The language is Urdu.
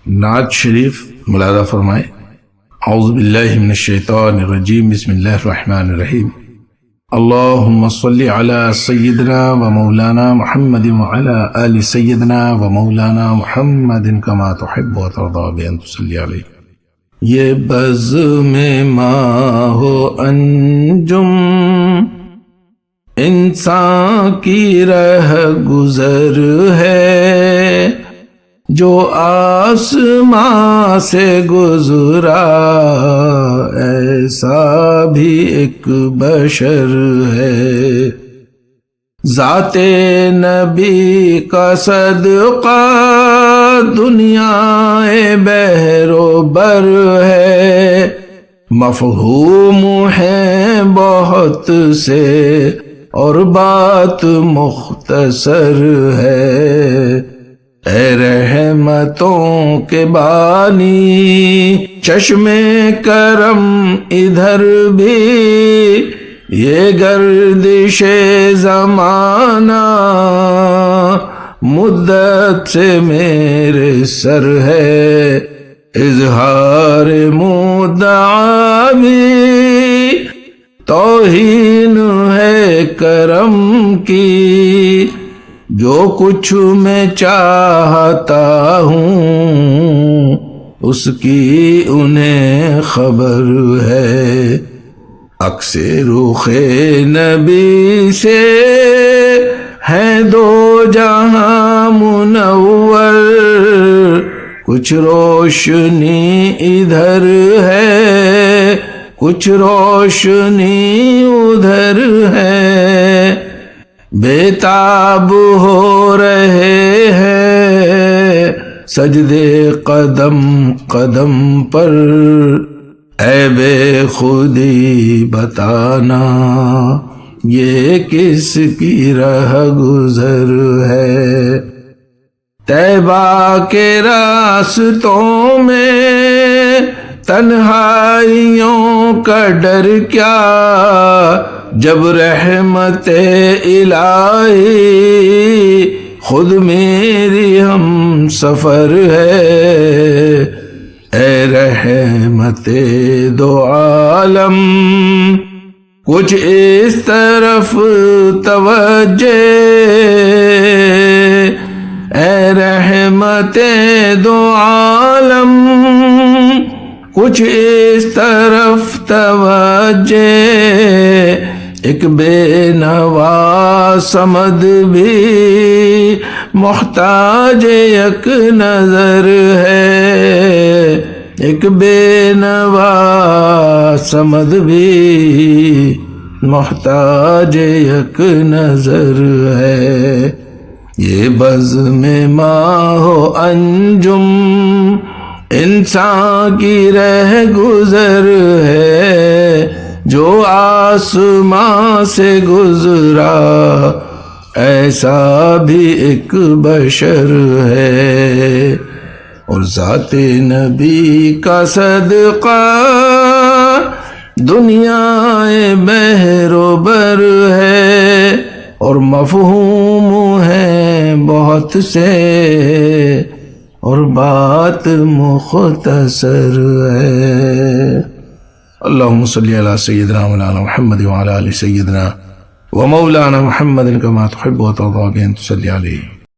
نعت شریف ملاحظہ فرمائیں۔ اعوذ باللہ من الشیطان الرجیم، بسم اللہ الرحمن الرحیم۔ اللہم صلی علی سیدنا و مولانا محمد وعلی آل سیدنا و مولانا محمد کما تحب و ترضی بان تصلی علیہ۔ یہ بزم ماہ و انجم انسان کی رہ گزر ہے، جو آسمان سے گزرا ایسا بھی ایک بشر ہے۔ ذات نبی کا صدقہ دنیا بحر و بر ہے، مفہوم ہے بہت سے اور بات مختصر ہے۔ اے رحمتوں کے بانی چشم کرم ادھر بھی، یہ گردش زمانہ مدت سے میرے سر ہے۔ اظہار مدعا بھی توہین ہے کرم کی، جو کچھ میں چاہتا ہوں اس کی انہیں خبر ہے۔ عکس رخ نبی سے ہے دو جہاں منور، کچھ روشنی ادھر ہے کچھ روشنی ادھر ہے، بےتاب ہو رہے ہیں سجدے قدم قدم پر، اے بے خودی بتانا یہ کس کی رہ گزر ہے۔ طیبہ کے راستوں میں تنہائیوں کا ڈر کیا، جب رحمت الہی خود میری ہم سفر ہے۔ اے رحمت دو عالم کچھ اس طرف توجہ، اے رحمت دو عالم کچھ اس طرف توجہ، ایک بے نوا صمد بھی محتاج یک نظر ہے، ایک بے نوا صمد بھی محتاج یک نظر ہے۔ یہ بزم ماہ و انجم انسان کی رہ گزر ہے، جو آسمان سے گزرا ایسا بھی ایک بشر ہے۔ اور ذات نبی کا صدقہ دنیا بحر و بر ہے، اور مفہوم ہے بہت سے اور بات مختصر ہے۔ اللہم صلی علی سیدنا مولانا محمد وعلی آل سیدنا و مولانا محمد کما تحب و ترضی بان تصلی علیہ۔